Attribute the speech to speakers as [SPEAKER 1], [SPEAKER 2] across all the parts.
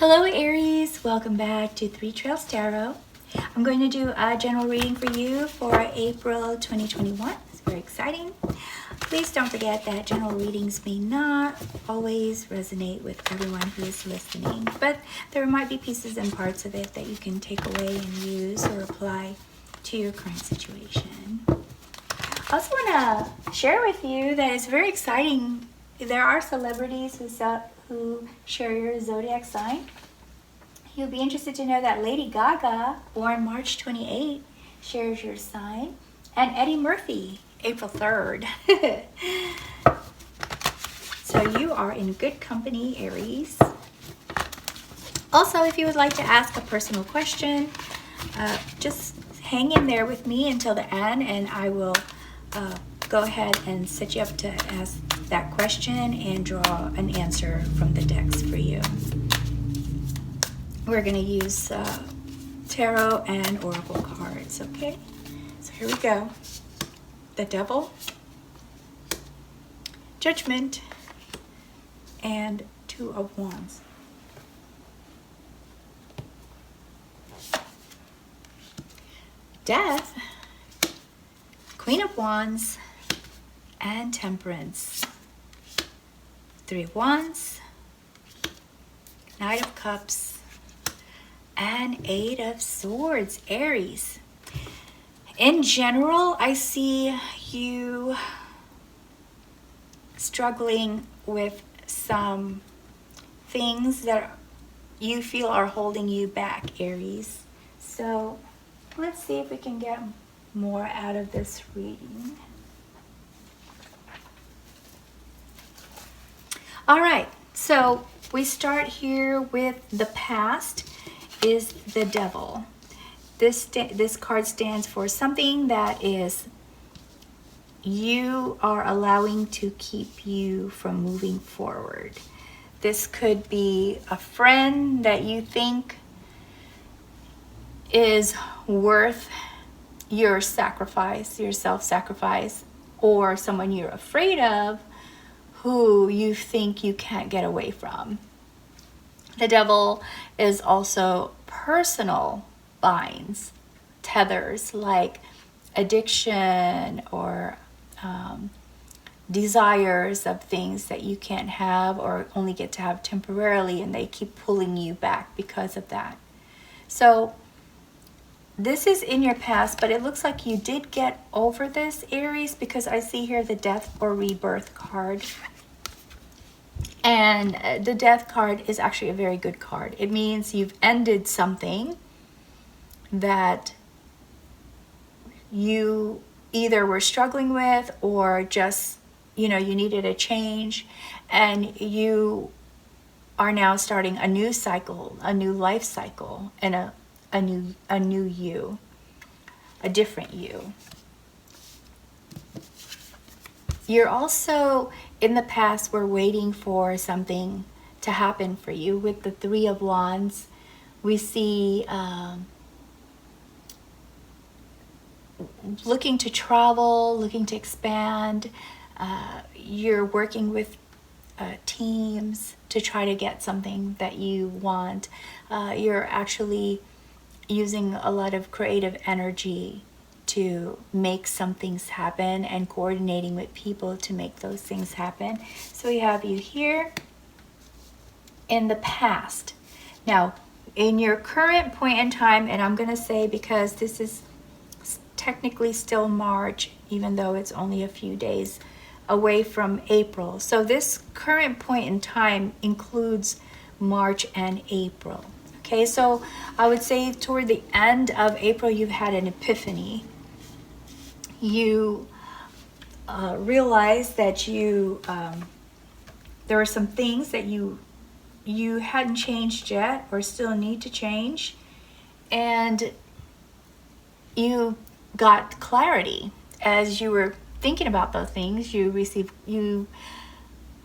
[SPEAKER 1] Hello Aries, welcome back to Three Trails Tarot. I'm going to do a general reading for you for April 2021. It's very exciting. Please don't forget that general readings may not always resonate with everyone who is listening, but there might be pieces and parts of it that you can take away and use or apply to your current situation. I also want to share with you that it's very exciting. There are celebrities who share your zodiac sign. You'll be interested to know that Lady Gaga, born March 28, shares your sign, and Eddie Murphy, April 3rd. So you are in good company, Aries. Also, if you would like to ask a personal question, just hang in there with me until the end, and I will go ahead and set you up to ask that question and draw an answer from the decks for you. We're going to use tarot and oracle cards, okay? So here we go. The Devil, Judgment, and Two of Wands. Death, Queen of Wands, and Temperance. Three of Wands, Knight of Cups, and Eight of Swords, Aries. In general, I see you struggling with some things that you feel are holding you back, Aries. So let's see if we can get more out of this reading. All right, so we start here with the past is the Devil. This card stands for something that is you are allowing to keep you from moving forward. This could be a friend that you think is worth your sacrifice, your self-sacrifice, or someone you're afraid of who you think you can't get away from. The Devil is also personal binds, tethers like addiction or desires of things that you can't have or only get to have temporarily, and they keep pulling you back because of that. So this is in your past, but it looks like you did get over this, Aries, because I see here the Death or Rebirth card. And the Death card is actually a very good card. It means you've ended something that you either were struggling with or just, you needed a change, and you are now starting a new cycle, a new life cycle, and a new you, a different you. You're also, in the past, were waiting for something to happen for you. With the Three of Wands, we see looking to travel, looking to expand. You're working with teams to try to get something that you want. You're actually using a lot of creative energy to make some things happen and coordinating with people to make those things happen. So we have you here in the past. Now, in your current point in time, and I'm going to say, because this is technically still March, even though it's only a few days away from April. So this current point in time includes March and April. Okay, so I would say toward the end of April, you've had an epiphany. You realize that there are some things that you hadn't changed yet or still need to change, and you got clarity as you were thinking about those things. You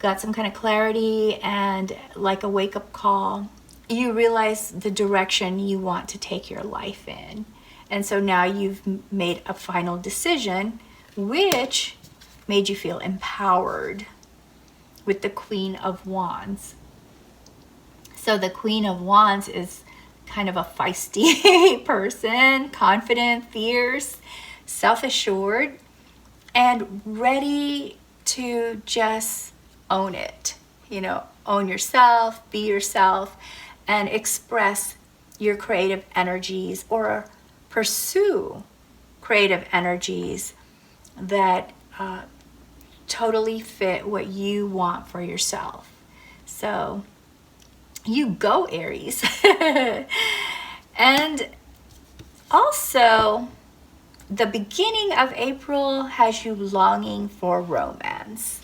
[SPEAKER 1] got some kind of clarity, and like a wake-up call, you realize the direction you want to take your life in. And so now you've made a final decision, which made you feel empowered with the Queen of Wands. So the Queen of Wands is kind of a feisty person, confident, fierce, self-assured, and ready to just own it. You know, own yourself, be yourself, and express your creative energies, or pursue creative energies that totally fit what you want for yourself. So you go, Aries. And also, the beginning of April has you longing for romance.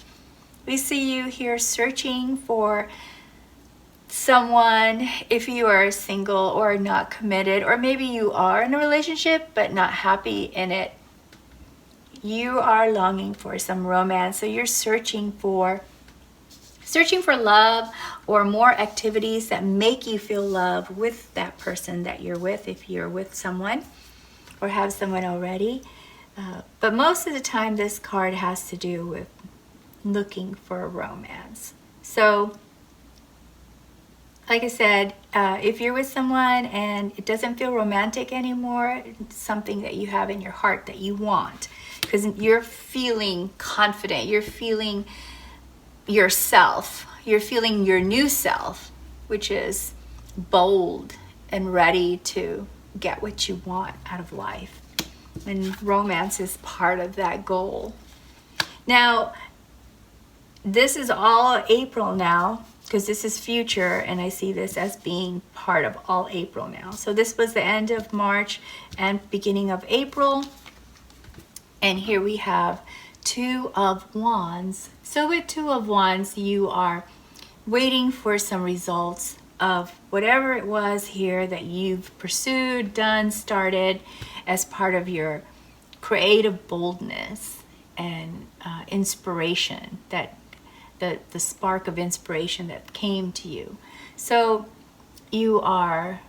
[SPEAKER 1] We see you here searching for someone, if you are single or not committed, or maybe you are in a relationship but not happy in it. You are longing for some romance, so you're searching for love, or more activities that make you feel love with that person that you're with, if you're with someone or have someone already. But most of the time this card has to do with looking for a romance. So like I said, if you're with someone and it doesn't feel romantic anymore, it's something that you have in your heart that you want, because you're feeling confident, you're feeling yourself, you're feeling your new self, which is bold and ready to get what you want out of life. And romance is part of that goal. Now, this is all April now, because this is future, and I see this as being part of all April now. So this was the end of March and beginning of April. And here we have Two of Wands. So with Two of Wands, you are waiting for some results of whatever it was here that you've pursued, done, started as part of your creative boldness and inspiration, that the spark of inspiration that came to you. So you are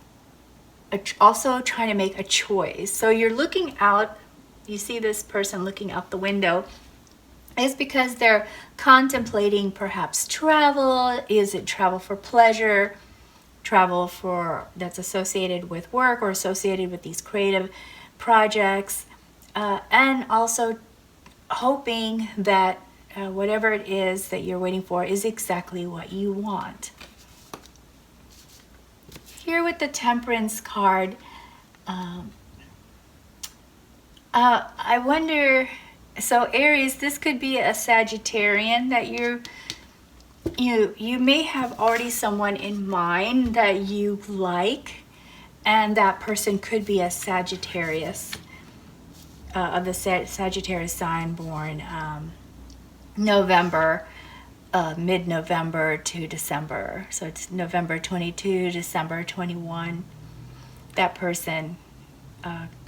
[SPEAKER 1] also trying to make a choice. So you're looking out, you see this person looking out the window. It's because they're contemplating perhaps travel. Is it travel for pleasure? Travel for that's associated with work or associated with these creative projects, and also hoping that whatever it is that you're waiting for is exactly what you want. Here with the Temperance card, I wonder, so Aries, this could be a Sagittarian that you may have already someone in mind that you like, and that person could be a Sagittarius, of the Sagittarius sign, born November, mid-November to December. So it's November 22, December 21. That person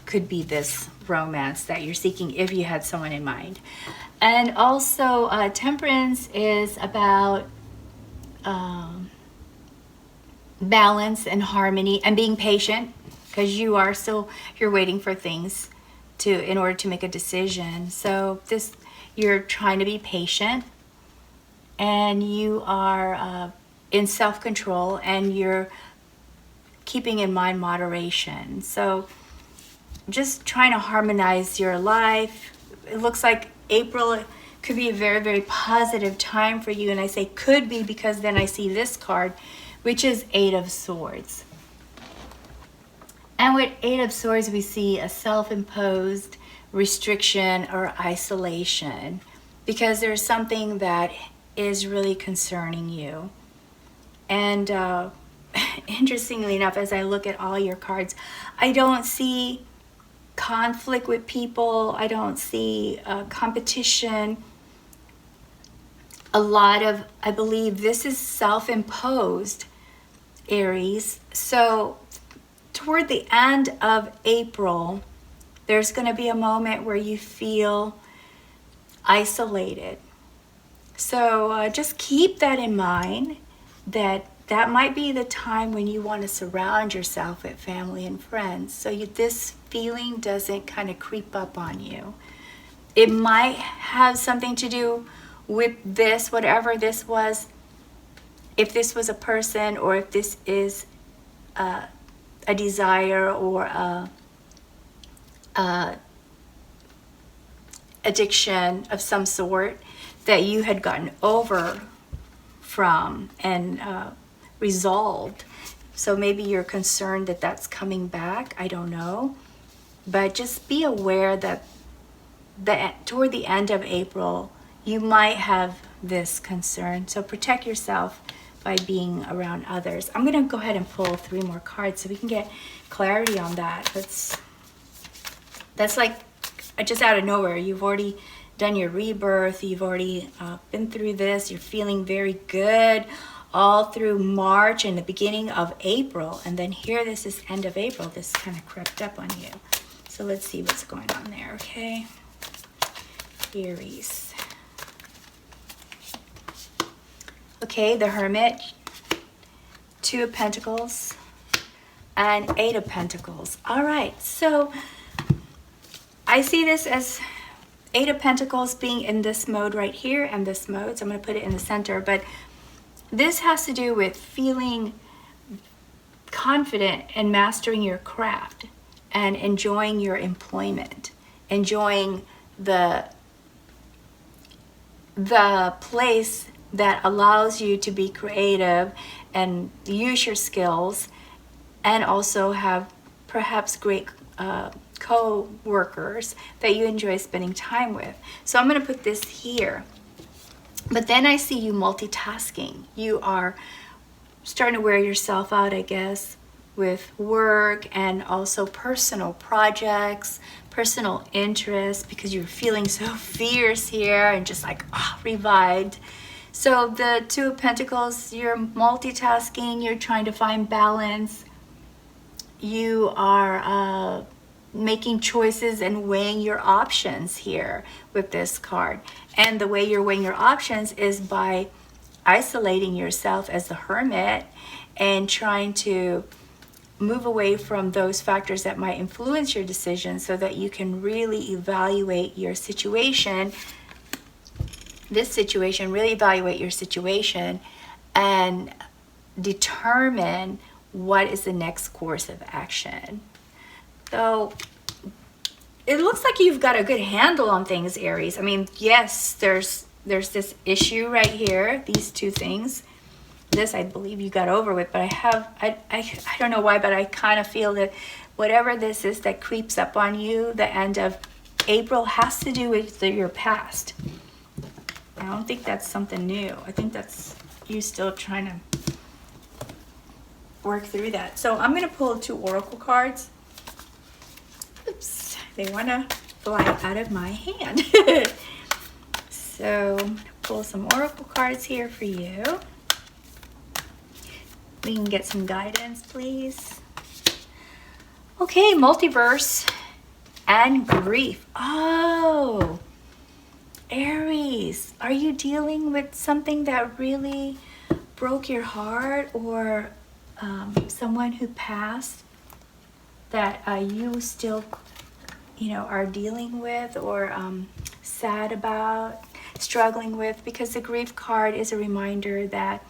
[SPEAKER 1] could be this romance that you're seeking, if you had someone in mind. And also Temperance is about balance and harmony and being patient, because you're waiting for things in order to make a decision. So you're trying to be patient, and you are in self-control, and you're keeping in mind moderation. So just trying to harmonize your life. It looks like April could be a very, very positive time for you. And I say could be because then I see this card, which is Eight of Swords. And with Eight of Swords, we see a self-imposed restriction or isolation, because there's something that is really concerning you. And interestingly enough, as I look at all your cards, I don't see conflict with people. I don't see competition. I believe this is self-imposed, Aries. So toward the end of April, there's going to be a moment where you feel isolated. So just keep that in mind, that might be the time when you want to surround yourself with family and friends, so this feeling doesn't kind of creep up on you. It might have something to do with this, whatever this was. if this was a person, or if this is a desire or a addiction of some sort that you had gotten over from and resolved. So maybe you're concerned that that's coming back. I don't know. But just be aware that toward the end of April, you might have this concern. So protect yourself by being around others. I'm going to go ahead and pull 3 more cards so we can get clarity on that. That's like just out of nowhere. You've already done your rebirth. You've already been through this. You're feeling very good all through March and the beginning of April. And then here, this is end of April. This kind of crept up on you. So let's see what's going on there, okay? Aries. Okay, the Hermit, 2 of Pentacles, and 8 of Pentacles. All right, so I see this as 8 of Pentacles being in this mode right here and this mode. So I'm going to put it in the center. But this has to do with feeling confident and mastering your craft and enjoying your employment, enjoying the place that allows you to be creative and use your skills, and also have perhaps great co-workers that you enjoy spending time with. So I'm going to put this here. But then I see you multitasking. You are starting to wear yourself out, I guess, with work and also personal projects, personal interests, because you're feeling so fierce here and just like revived. So the 2 of Pentacles, you're multitasking, you're trying to find balance. You are making choices and weighing your options here with this card. And the way you're weighing your options is by isolating yourself as the Hermit and trying to move away from those factors that might influence your decisions so that you can really evaluate your situation, really evaluate your situation and determine what is the next course of action. So it looks like you've got a good handle on things, Aries. I mean, yes, there's this issue right here, these 2 things. This I believe you got over with, but I don't know why, but I kind of feel that whatever this is that creeps up on you the end of April has to do with your past. I don't think that's something new. I think that's you still trying to work through that. So I'm going to pull 2 oracle cards. Oops, they want to fly out of my hand. So I'm going to pull some oracle cards here for you. We can get some guidance, please. Okay, multiverse and grief. Oh, Aries, are you dealing with something that really broke your heart, or someone who passed that you still, are dealing with, or sad about, struggling with? Because the grief card is a reminder that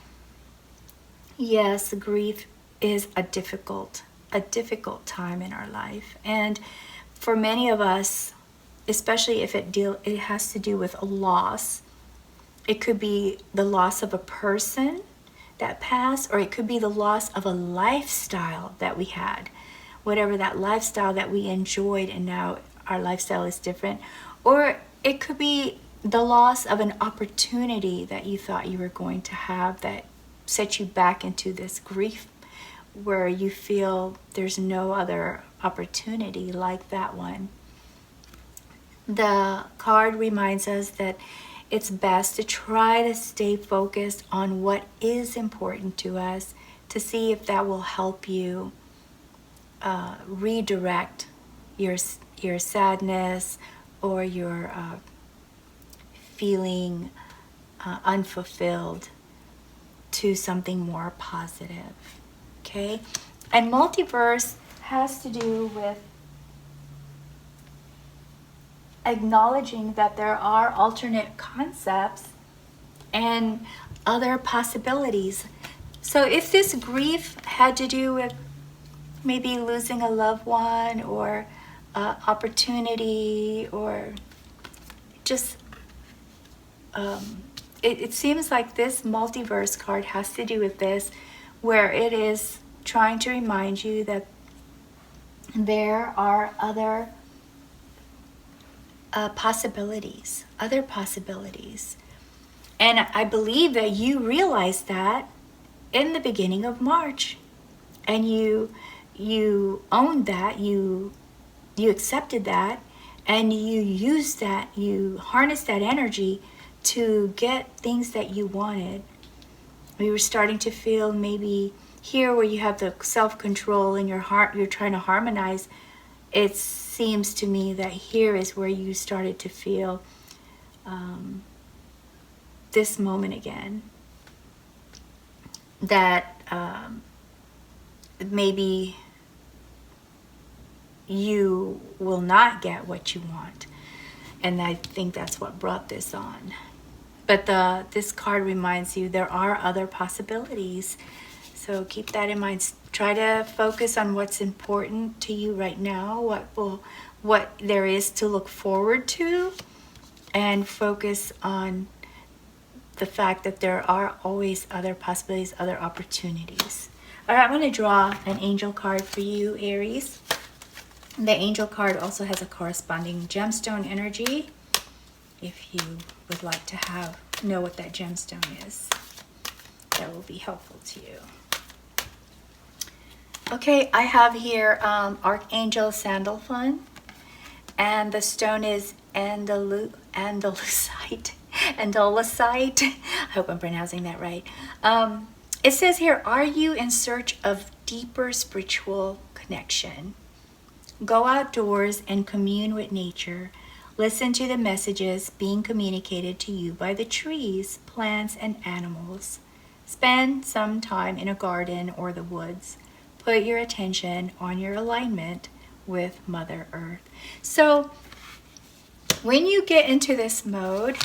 [SPEAKER 1] yes, grief is a difficult time in our life. And for many of us, especially if it has to do with a loss, it could be the loss of a person that passed, or it could be the loss of a lifestyle that we had, whatever that lifestyle that we enjoyed and now our lifestyle is different. Or it could be the loss of an opportunity that you thought you were going to have that set you back into this grief where you feel there's no other opportunity like that one. The card reminds us that it's best to try to stay focused on what is important to us, to see if that will help you redirect your sadness or your feeling unfulfilled to something more positive. Okay, and multiverse has to do with acknowledging that there are alternate concepts and other possibilities. So if this grief had to do with maybe losing a loved one, or opportunity, or just it seems like this multiverse card has to do with this, where it is trying to remind you that there are other possibilities. And I believe that you realized that in the beginning of March, and you owned that, you accepted that, and you used that, you harnessed that energy to get things that you wanted. We were starting to feel maybe here where you have the self-control in your heart, you're trying to harmonize. It seems to me that here is where you started to feel this moment again. That maybe you will not get what you want. And I think that's what brought this on. But this card reminds you there are other possibilities. So keep that in mind. Try to focus on what's important to you right now, what there is to look forward to, and focus on the fact that there are always other possibilities, other opportunities. All right, I'm going to draw an angel card for you, Aries. The angel card also has a corresponding gemstone energy, if you would like to know what that gemstone is. That will be helpful to you. Okay, I have here Archangel Sandalphon, and the stone is Andalusite. Andalusite. I hope I'm pronouncing that right. It says here, are you in search of deeper spiritual connection? Go outdoors and commune with nature. Listen to the messages being communicated to you by the trees, plants, and animals. Spend some time in a garden or the woods. Put your attention on your alignment with Mother Earth. So when you get into this mode,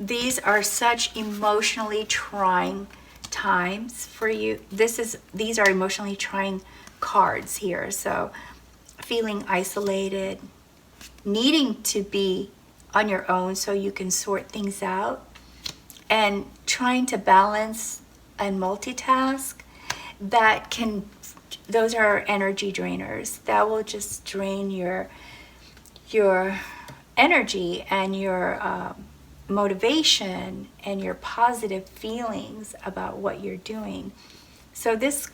[SPEAKER 1] these are such emotionally trying times for you. These are emotionally trying cards here. So feeling isolated, needing to be on your own so you can sort things out, and trying to balance and multitask, those are energy drainers. That will just drain your energy and your motivation and your positive feelings about what you're doing. So this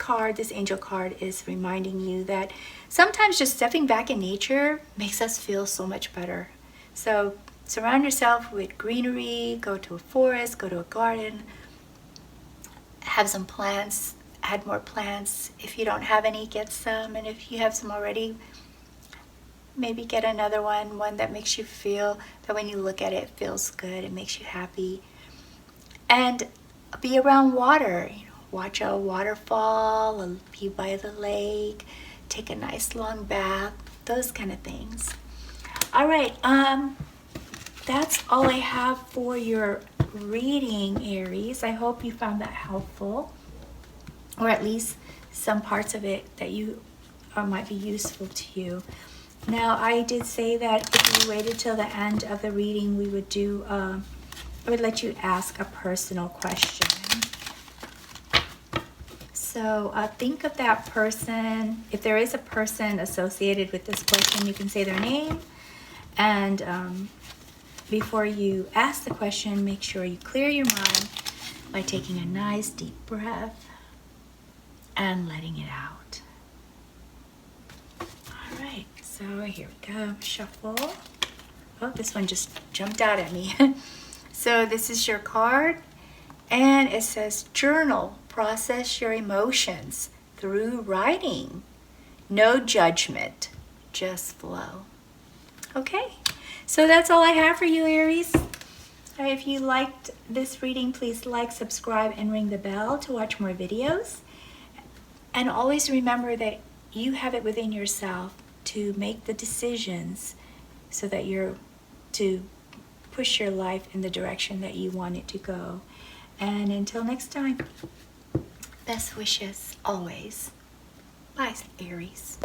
[SPEAKER 1] angel card, is reminding you that sometimes just stepping back in nature makes us feel so much better. So surround yourself with greenery, go to a forest, go to a garden, have some plants, add more plants. If you don't have any, get some. And if you have some already, maybe get another one that makes you feel that when you look at it, it feels good, it makes you happy. And be around water. Watch a waterfall, be by the lake, take a nice long bath, those kind of things. All right, that's all I have for your reading, Aries. I hope you found that helpful, or at least some parts of it that might be useful to you. Now, I did say that if you waited till the end of the reading, we would do, I would let you ask a personal question. So think of that person. If there is a person associated with this question, you can say their name. And before you ask the question, make sure you clear your mind by taking a nice deep breath and letting it out. All right, so here we go. Shuffle. Oh, this one just jumped out at me. So this is your card, and it says journal. Process your emotions through writing. No judgment, just flow. Okay, so that's all I have for you, Aries. If you liked this reading, please like, subscribe, and ring the bell to watch more videos. And always remember that you have it within yourself to make the decisions so that to push your life in the direction that you want it to go. And until next time. Best wishes always. Bye, Aries.